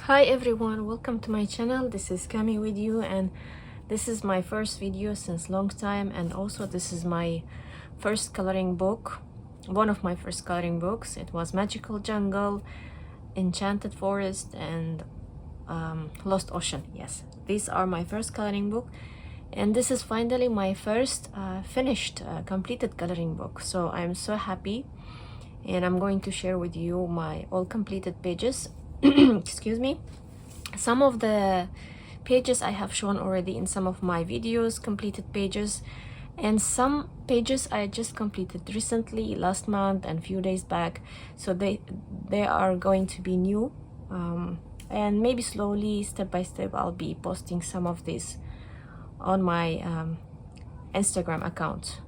Hi everyone, welcome to my channel. This is Kami with you, and this is my first video since long time, and also this is my first coloring book, one of my first coloring books. It was Magical Jungle, Enchanted Forest, and Lost Ocean. Yes, these are my first coloring book, and this is finally my first finished completed coloring book. So I'm so happy, and I'm going to share with you my all completed pages. Excuse me. Some of the pages I have shown already in some of my videos, completed pages, and some pages I just completed recently, last month and few days back. So they are going to be new, and maybe slowly, step by step, I'll be posting some of these on my Instagram account.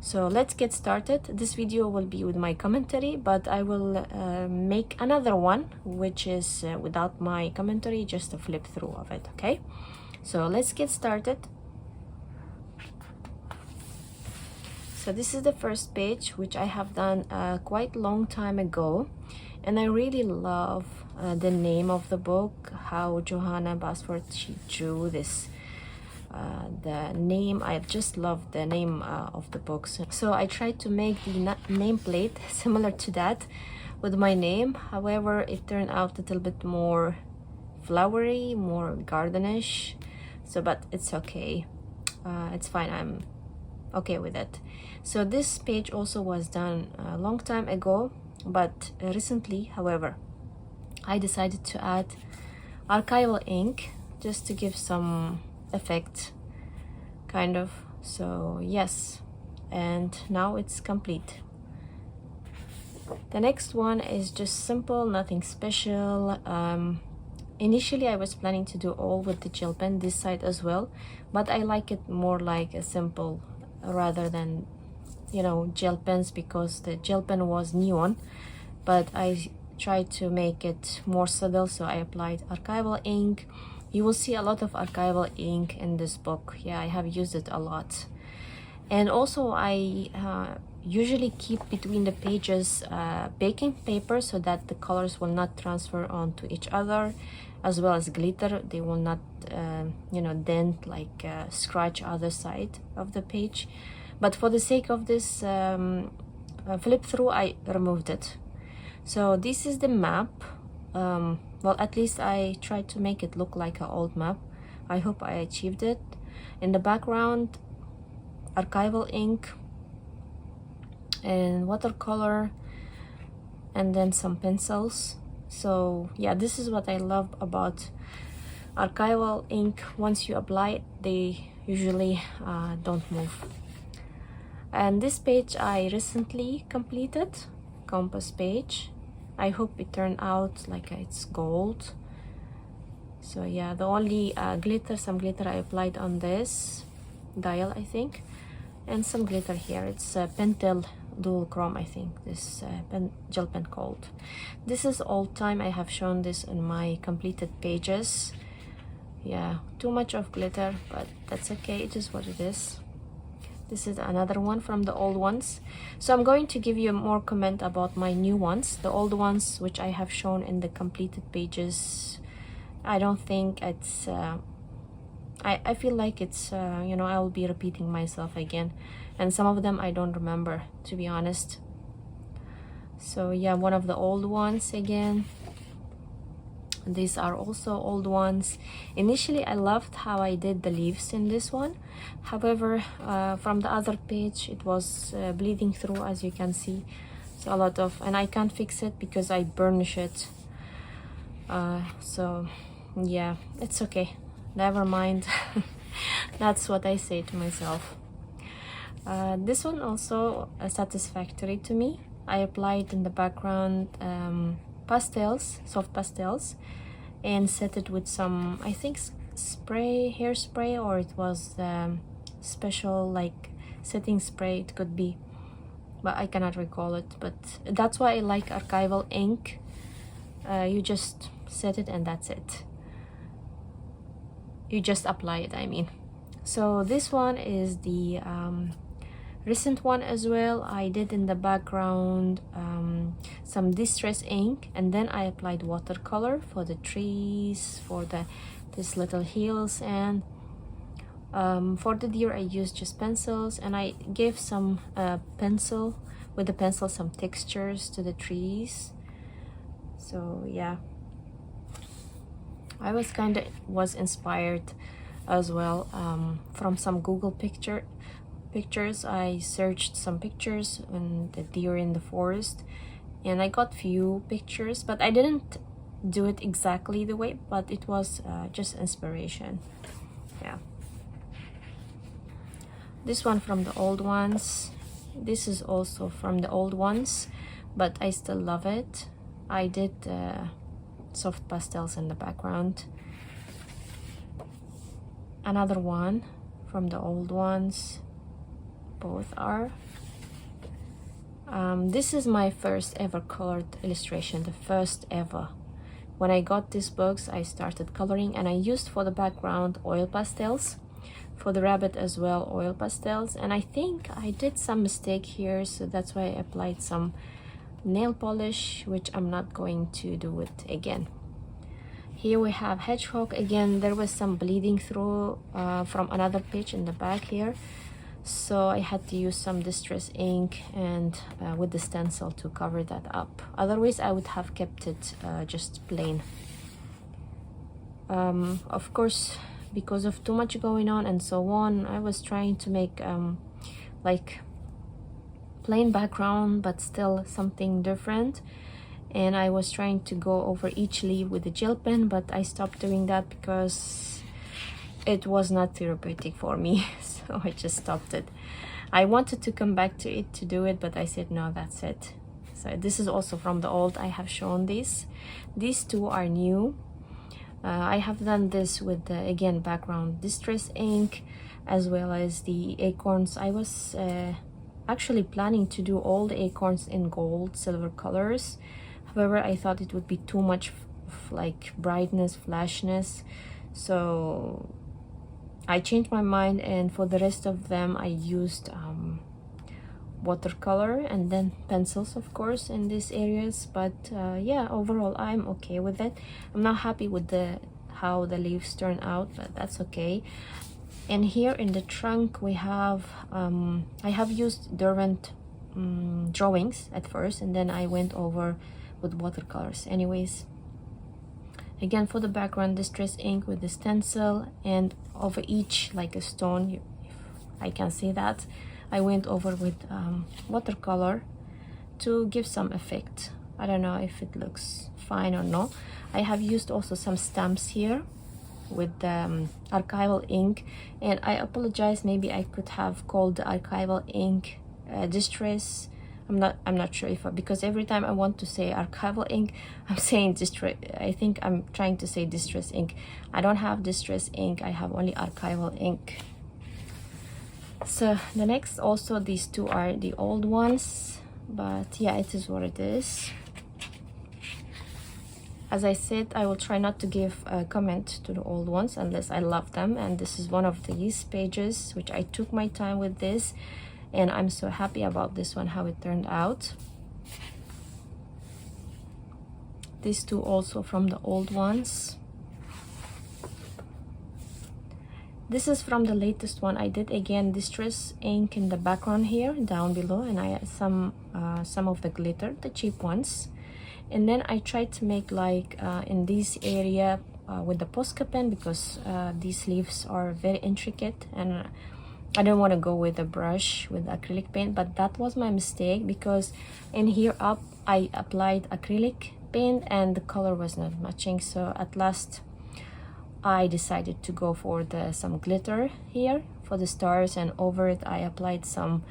So let's get started. This video will be with my commentary, but I will make another one which is without my commentary, just a flip through of it. Okay, so let's get started. So this is the first page, which I have done quite long time ago, and I really love the name of the book, how Johanna Basford, she drew this. The name, I just love the name of the books. So I tried to make the nameplate similar to that with my name. However, it turned out a little bit more flowery, more gardenish. So, but it's okay. It's fine. I'm okay with it. So this page also was done a long time ago, but recently, however, I decided to add archival ink just to give some effect, kind of. So yes, and now it's complete. The next one is just simple, nothing special. Initially I was planning to do all with the gel pen, this side as well, but I like it more like a simple rather than, you know, gel pens, because the gel pen was neon, but I tried to make it more subtle, so I applied archival ink. You will see a lot of archival ink in this book. Yeah, I have used it a lot. And also I usually keep between the pages baking paper, so that the colors will not transfer onto each other, as well as glitter. They will not you know, dent, like scratch other side of the page. But for the sake of this flip through, I removed it. So this is the map. Well, at least I tried to make it look like an old map. I hope I achieved it. In the background, archival ink and watercolor, and then some pencils. So yeah, this is what I love about archival ink. Once you apply it, they usually don't move. And this page I recently completed, compass page. I hope it turned out like it's gold. So yeah, the only some glitter I applied on this dial, I think, and some glitter here. It's Pentel dual chrome, I think, this gel pen called. This is old time. I have shown this in my completed pages. Yeah, too much of glitter, but that's okay. It is what it is. This is another one from the old ones. So I'm going to give you more comment about my new ones. The old ones, which I have shown in the completed pages, I don't think it's I feel like it's you know, I will be repeating myself again, and some of them I don't remember, to be honest. So yeah, one of the old ones again. These are also old ones. Initially I loved how I did the leaves in this one. However, from the other page it was bleeding through, as you can see. So a lot of, and I can't fix it because I burnish it. So yeah, it's okay, never mind. That's what I say to myself. This one also satisfactory to me. I applied in the background pastels, soft pastels, and set it with some, I think, spray, hairspray, or it was special like setting spray, it could be, but I cannot recall it. But that's why I like archival ink. You just set it and that's it. You just apply it, I mean. So this one is the recent one as well. I did in the background some distress ink, and then I applied watercolor for the trees, for this little hills, and for the deer I used just pencils, and I gave some with the pencil some textures to the trees. So yeah, I was inspired as well from some Google pictures. I searched some pictures on the deer in the forest, and I got few pictures, but I didn't do it exactly the way, but it was just inspiration. Yeah, this one from the old ones. This is also from the old ones, but I still love it. I did soft pastels in the background. Another one from the old ones. Both are. This is my first ever colored illustration, the first ever. When I got these books, I started coloring, and I used for the background oil pastels, for the rabbit as well oil pastels, and I think I did some mistake here, so that's why I applied some nail polish, which I'm not going to do it again. Here we have hedgehog again. There was some bleeding through from another page in the back here, so I had to use some distress ink and with the stencil to cover that up. Otherwise I would have kept it just plain. Of course, because of too much going on and so on, I was trying to make like plain background but still something different, and I was trying to go over each leaf with the gel pen, but I stopped doing that because it was not therapeutic for me. So I just stopped it. I wanted to come back to it to do it, but I said no, that's it. So this is also from the old. I have shown these two are new. I have done this with the again background distress ink, as well as the acorns. I was actually planning to do all the acorns in gold silver colors. However, I thought it would be too much like brightness, flashness, so I changed my mind, and for the rest of them I used watercolor and then pencils, of course, in these areas. But yeah, overall I'm okay with it. I'm not happy with how the leaves turn out, but that's okay. And here in the trunk we have I have used Derwent drawings at first, and then I went over with watercolors. Anyways, again for the background distress ink with the stencil, and over each like a stone, if I can say that, I went over with watercolor to give some effect. I don't know if it looks fine or not. I have used also some stamps here with archival ink, and I apologize, maybe I could have called the archival ink distress. I'm not sure if because every time I want to say archival ink, I'm saying distress. I think I'm trying to say distress ink. I don't have distress ink, I have only archival ink. So the next, also these two are the old ones, but yeah, it is what it is. As I said, I will try not to give a comment to the old ones unless I love them, and this is one of these pages which I took my time with this, and I'm so happy about this one, how it turned out. These two also from the old ones. This is from the latest one. I did again distress ink in the background here down below, and I had some of the glitter, the cheap ones. And then I tried to make like in this area with the Posca pen, because these leaves are very intricate and I don't want to go with a brush with acrylic paint. But that was my mistake, because in here up I applied acrylic paint and the color was not matching. So at last I decided to go for some glitter here for the stars, and over it I applied some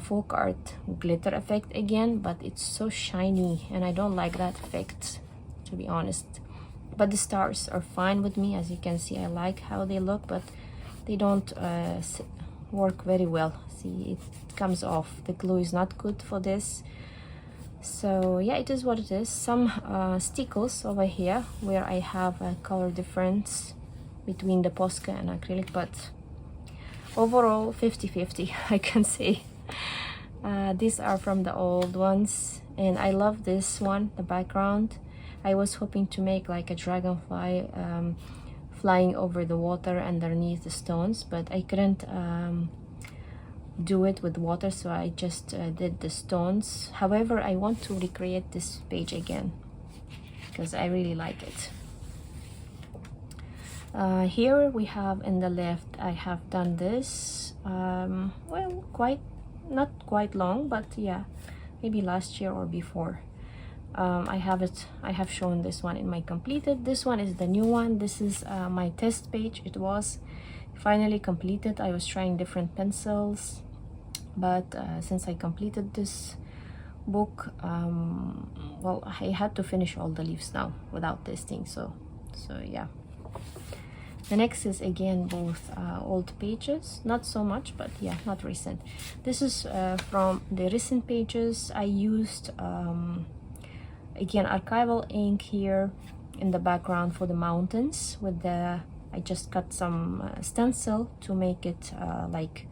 folk art glitter effect again, but it's so shiny and I don't like that effect, to be honest. But the stars are fine with me. As you can see, I like how they look, but they don't work very well. See, it comes off. The glue is not good for this. So yeah, it is what it is. Some stickles over here where I have a color difference between the Posca and acrylic, but overall 50-50 I can say. These are from the old ones, and I love this one, the background. I was hoping to make like a dragonfly flying over the water underneath the stones, but I couldn't do it with water, so I just did the stones. However, I want to recreate this page again because I really like it. Here we have in the left, I have done this well, not quite long, but yeah, maybe last year or before. I have shown this one in my completed. This one is the new one. This is my test page. It was finally completed. I was trying different pencils, but since I completed this book, well, I had to finish all the leaves now without testing, so yeah. The next is again both old pages, not so much, but yeah, not recent. This is from the recent pages. I used again archival ink here in the background for the mountains with the, I just cut some stencil to make it like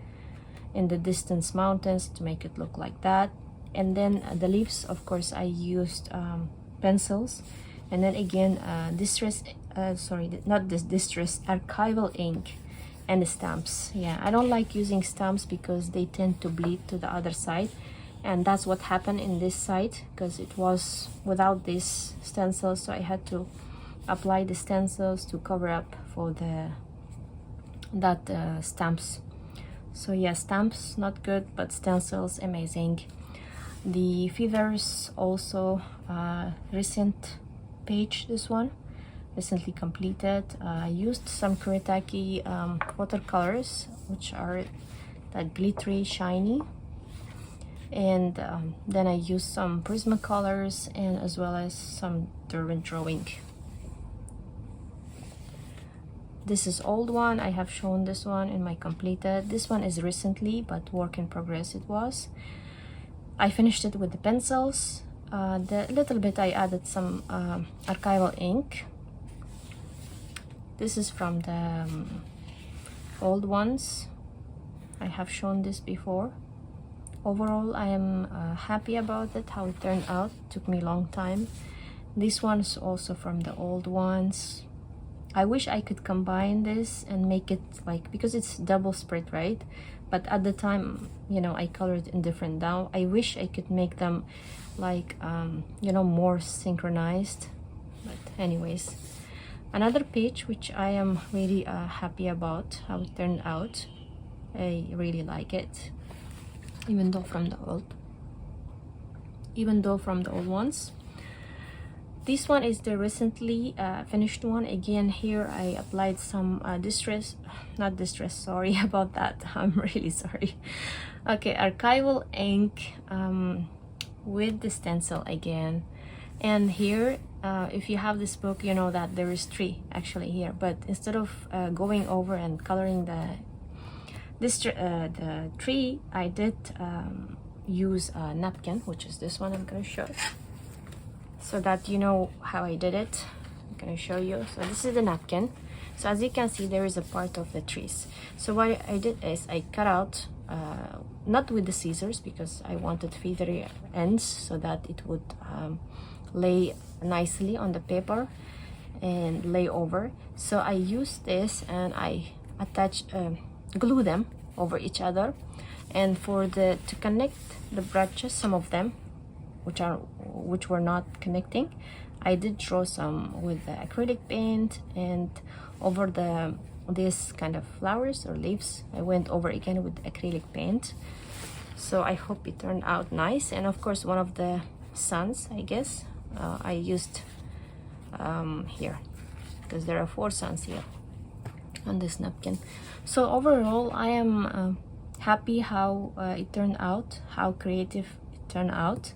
in the distance mountains, to make it look like that. And then the leaves, of course, I used pencils, and then again distress archival ink and the stamps. Yeah, I don't like using stamps because they tend to bleed to the other side, and that's what happened in this side because it was without these stencils, so I had to apply the stencils to cover up for that stamps. So yeah, stamps not good, but stencils amazing. The feathers also recent page, this one recently completed. I used some Kuretake watercolors, which are that glittery shiny, and then I used some Prismacolors and as well as some Derwent drawing. This is old one. I have shown this one in my completed. This one is recently, but work in progress it was. I finished it with the pencils. The little bit I added some archival ink. This is from the old ones. I have shown this before. Overall, I am happy about it, how it turned out. Took me a long time. This one's also from the old ones. I wish I could combine this and make it like, because it's double spread, right? But at the time, you know, I colored in different. Now I wish I could make them like you know, more synchronized. But anyways, another page which I am really happy about how it turned out. I really like it, even though from the old ones. This one is the recently finished one. Again, here I applied some not distress, sorry about that. I'm really sorry. Okay, archival ink with the stencil again. And here, if you have this book, you know that there is 3 actually here. But instead of going over and coloring the tree, I did use a napkin, which is this one I'm gonna show, so that you know how I did it. I'm gonna show you. So this is the napkin. So as you can see, there is a part of the trees. So what I did is I cut out, not with the scissors because I wanted feathery ends so that it would lay nicely on the paper and lay over. So I used this and I attached, glue them over each other, and for to connect the branches, some of them which were not connecting, I did draw some with the acrylic paint, and over this kind of flowers or leaves I went over again with acrylic paint. So I hope it turned out nice. And of course one of the suns, I guess, I used here because there are 4 suns here on this napkin. So overall I am happy how it turned out, how creative it turned out.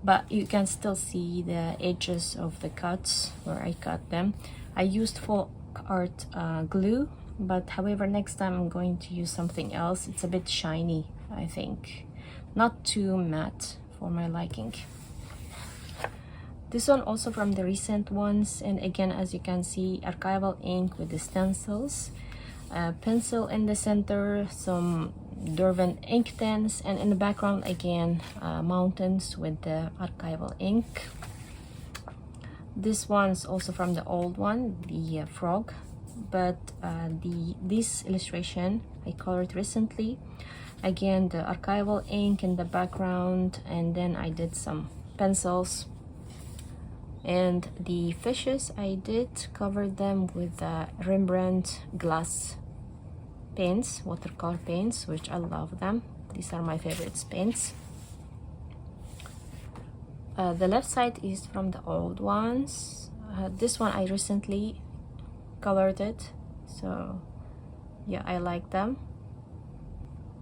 But you can still see the edges of the cuts where I cut them. I used full art glue, but however next time I'm going to use something else. It's a bit shiny, I think, not too matte for my liking. This one also from the recent ones, and again, as you can see, archival ink with the stencils, pencil in the center, some Derwent ink pens, and in the background again mountains with the archival ink. This one's also from the old one, the frog, but this illustration I colored recently. Again, the archival ink in the background, and then I did some pencils. And the fishes, I did cover them with Rembrandt glass paints, watercolor paints, which I love them. These are my favorite paints. The left side is from the old ones. This one I recently colored it, so yeah, I like them.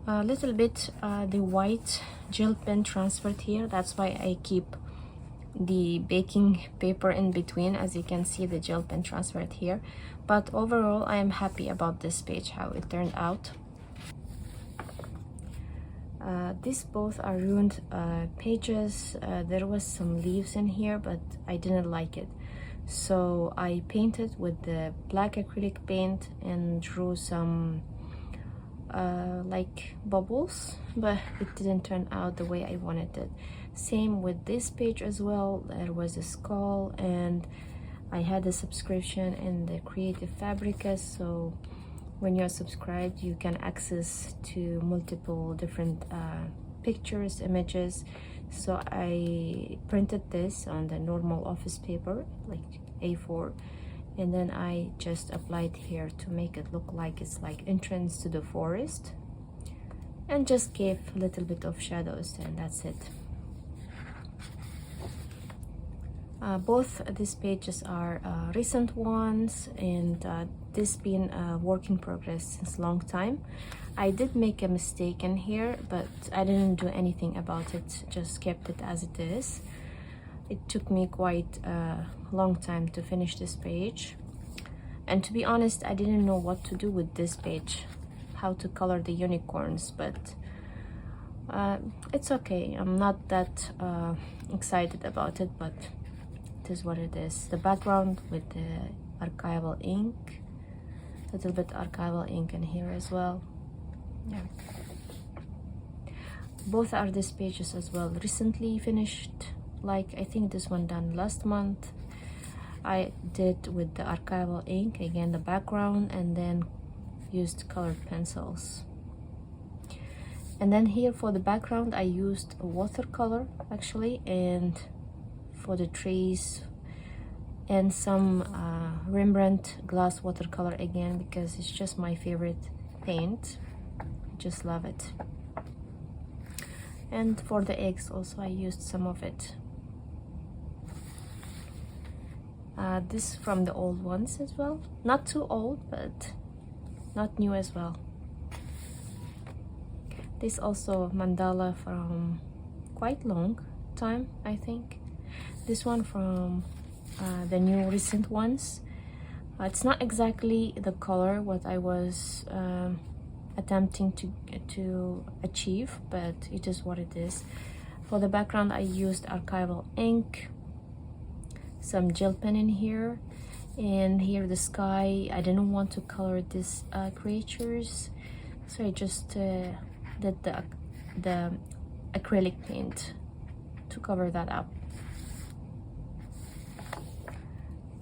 A little bit the white gel pen transferred here. That's why I keep the baking paper in between. As you can see, the gel pen transferred here, but overall I am happy about this page, how it turned out. These both are ruined pages. There was some leaves in here, but I didn't like it, so I painted with the black acrylic paint and drew some like bubbles, but it didn't turn out the way I wanted it. Same with this page as well. There was a skull, and I had a subscription in the Creative Fabrica, so when you're subscribed you can access to multiple different pictures, images. So I printed this on the normal office paper, like A4, and then I just applied here to make it look like it's like entrance to the forest, and just gave a little bit of shadows, and that's it. Both these pages are recent ones, and this been a work in progress since long time. I did make a mistake in here, but I didn't do anything about it, just kept it as it is. It took me quite a long time to finish this page, and to be honest, I didn't know what to do with this page, how to color the unicorns, but it's okay. I'm not that excited about it, but it is what it is. The background with the archival ink, a little bit archival ink in here as well. Yeah, both are these pages as well recently finished. Like I think this one done last month. I did with the archival ink, again the background, and then used colored pencils. And then here for the background I used a watercolor actually, and for the trees, and some Rembrandt glass watercolor again, because it's just my favorite paint. I just love it. And for the eggs also I used some of it. This from the old ones as well, not too old but not new as well. This also mandala from quite long time, I think. This one from the new recent ones. It's not exactly the color what I was attempting to achieve, but it is what it is. For the background I used archival ink, some gel pen in here, and here the sky. I didn't want to color these creatures, so I just did the acrylic paint to cover that up.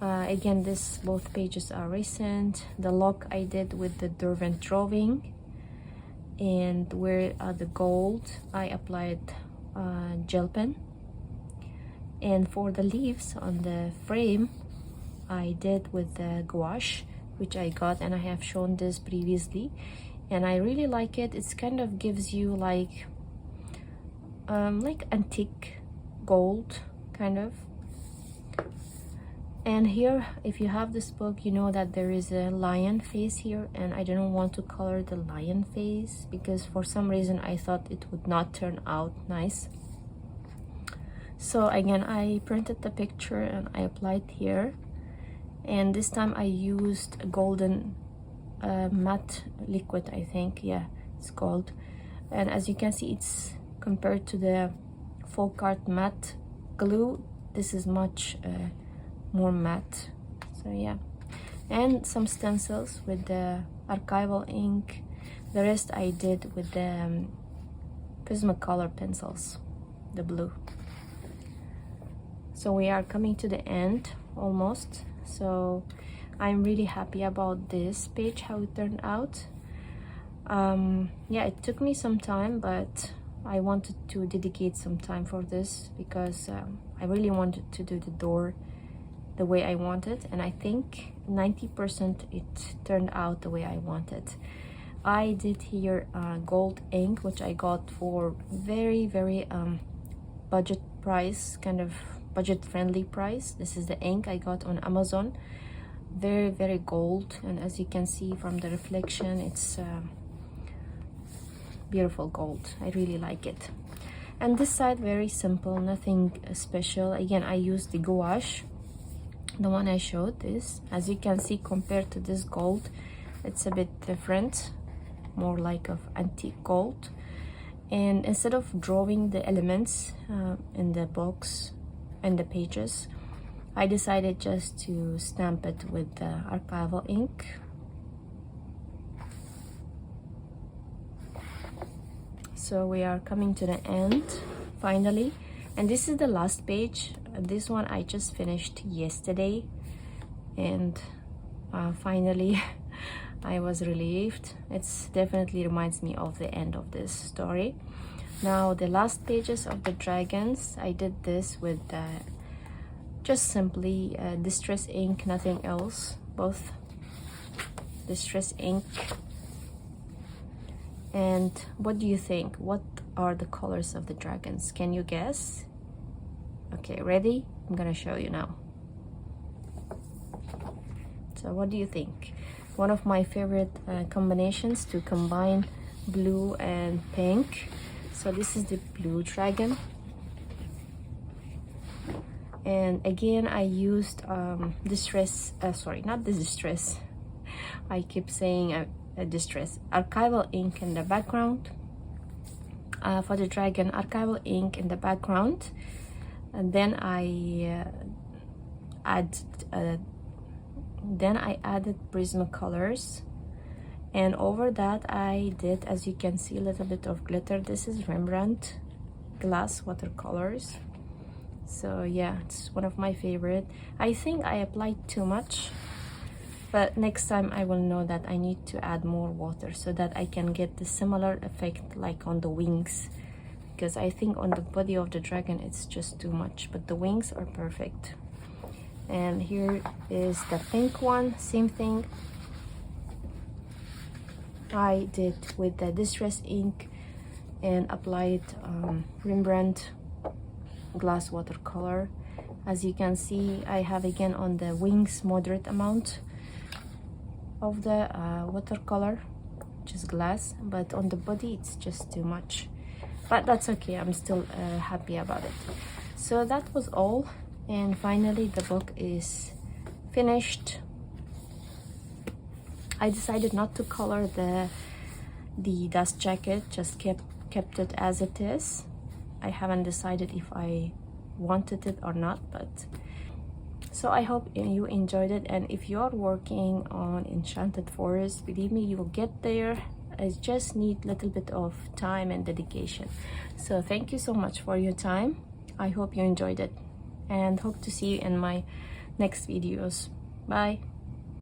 Again, both pages are recent. The lock I did with the Derwent drawing, and where the gold I applied gel pen. And for the leaves on the frame I did with the gouache, which I got, and I have shown this previously, and I really like it. It's kind of gives you like antique gold kind of. And here, if you have this book, you know that there is a lion face here, and I didn't want to color the lion face because for some reason I thought it would not turn out nice. So again, I printed the picture and I applied here, and this time I used a golden matte liquid, I think. Yeah, it's gold. And as you can see, it's compared to the folk art matte glue, this is much more matte. So yeah, and some stencils with the archival ink. The rest I did with the Prismacolor pencils, the blue. So we are coming to the end almost. So I'm really happy about this page, how it turned out. Yeah, it took me some time, but I wanted to dedicate some time for this because I really wanted to do the door the way I wanted, and I think 90% it turned out the way I wanted. I did here gold ink, which I got for very budget price, kind of budget friendly price. This is the ink I got on Amazon. Very gold, and as you can see from the reflection, it's beautiful gold. I really like it. And this side, very simple, nothing special. Again, I used the gouache, the one I showed. This, as you can see, compared to this gold, it's a bit different, more like of antique gold. And instead of drawing the elements in the box and the pages, I decided just to stamp it with the archival ink. So we are coming to the end finally, and this is the last page. This one I just finished yesterday, and finally I was relieved. It's definitely reminds me of the end of this story. Now the last pages of the dragons, I did this with just simply distress ink, nothing else, both distress ink. And what do you think? What are the colors of the dragons? Can you guess? Okay, ready? I'm gonna show you now. So what do you think? One of my favorite combinations to combine blue and pink. So this is the blue dragon. And again, I used distress, sorry, not the distress. I keep saying distress. Archival ink in the background. For the dragon, archival ink in the background. And then I added Prismacolors, and over that I did, as you can see, a little bit of glitter. This is Rembrandt glass watercolors. So yeah, it's one of my favorite. I think I applied too much, but next time I will know that I need to add more water so that I can get the similar effect like on the wings, because I think on the body of the dragon it's just too much, but the wings are perfect. And here is the pink one, same thing. I did with the distress ink and applied Rembrandt glass watercolor. As you can see, I have again on the wings moderate amount of the watercolor, which is glass, but on the body it's just too much, but that's okay. I'm still happy about it. So that was all, and finally the book is finished. I decided not to color the dust jacket, just kept it as it is. I haven't decided if I wanted it or not, but so I hope you enjoyed it. And if you are working on Enchanted Forest, believe me, you will get there. I just need a little bit of time and dedication. So thank you so much for your time. I hope you enjoyed it, and hope to see you in my next videos. Bye.